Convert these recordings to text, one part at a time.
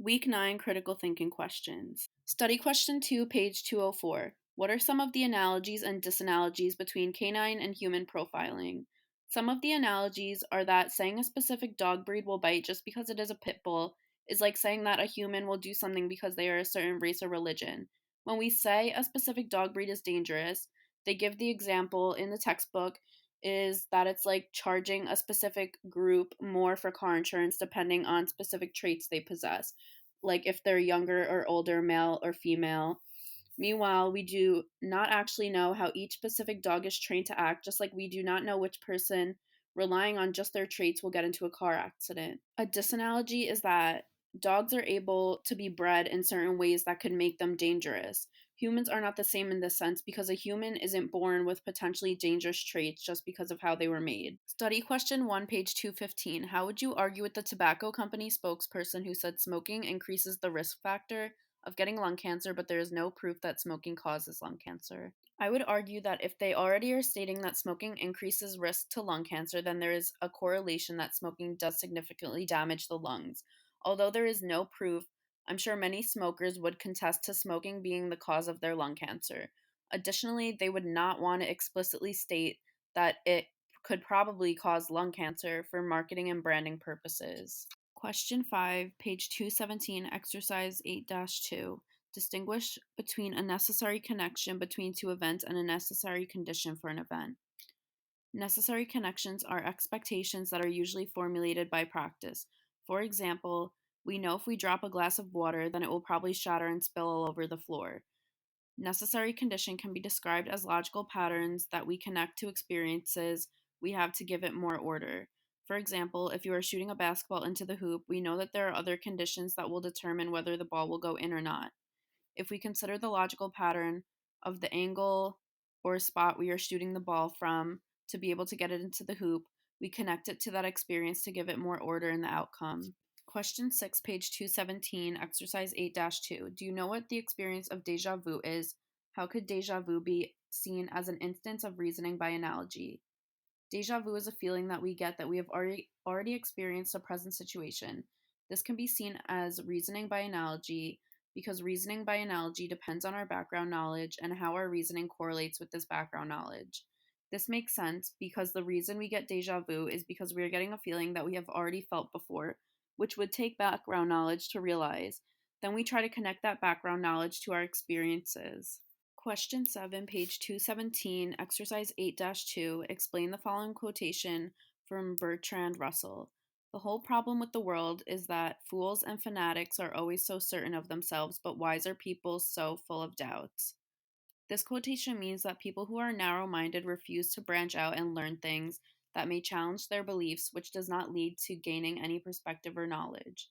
Week 9 Critical Thinking Questions. Study Question 2, page 204. What are some of the analogies and disanalogies between canine and human profiling? Some of the analogies are that saying a specific dog breed will bite just because it is a pit bull is like saying that a human will do something because they are a certain race or religion. When we say a specific dog breed is dangerous, they give the example in the textbook is that it's like charging a specific group more for car insurance depending on specific traits they possess, like if they're younger or older, male or female. Meanwhile, we do not actually know how each specific dog is trained to act, just like we do not know which person, relying on just their traits, will get into a car accident. A disanalogy is that dogs are able to be bred in certain ways that could make them dangerous. Humans are not the same in this sense because a human isn't born with potentially dangerous traits just because of how they were made. Study question 1, page 215. How would you argue with the tobacco company spokesperson who said smoking increases the risk factor of getting lung cancer, but there is no proof that smoking causes lung cancer? I would argue that if they already are stating that smoking increases risk to lung cancer, then there is a correlation that smoking does significantly damage the lungs. Although there is no proof, I'm sure many smokers would contest to smoking being the cause of their lung cancer. Additionally, they would not want to explicitly state that it could probably cause lung cancer for marketing and branding purposes. Question 5, page 217, exercise 8 2. Distinguish between a necessary connection between two events and a necessary condition for an event. Necessary connections are expectations that are usually formulated by practice. For example, we know if we drop a glass of water, then it will probably shatter and spill all over the floor. Necessary condition can be described as logical patterns that we connect to experiences we have to give it more order. For example, if you are shooting a basketball into the hoop, we know that there are other conditions that will determine whether the ball will go in or not. If we consider the logical pattern of the angle or spot we are shooting the ball from to be able to get it into the hoop, we connect it to that experience to give it more order in the outcome. Question 6, page 217, exercise 8 2. Do you know what the experience of deja vu is? How could deja vu be seen as an instance of reasoning by analogy? Deja vu is a feeling that we get that we have already experienced a present situation. This can be seen as reasoning by analogy because reasoning by analogy depends on our background knowledge and how our reasoning correlates with this background knowledge. This makes sense because the reason we get deja vu is because we are getting a feeling that we have already felt before, which would take background knowledge to realize. Then we try to connect that background knowledge to our experiences. Question 7, page 217, exercise 8 2. Explain the following quotation from Bertrand Russell. The whole problem with the world is that fools and fanatics are always so certain of themselves, but wiser people so full of doubts. This quotation means that people who are narrow minded refuse to branch out and learn things that may challenge their beliefs, which does not lead to gaining any perspective or knowledge.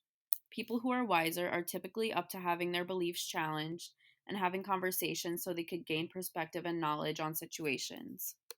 People who are wiser are typically up to having their beliefs challenged and having conversations so they could gain perspective and knowledge on situations.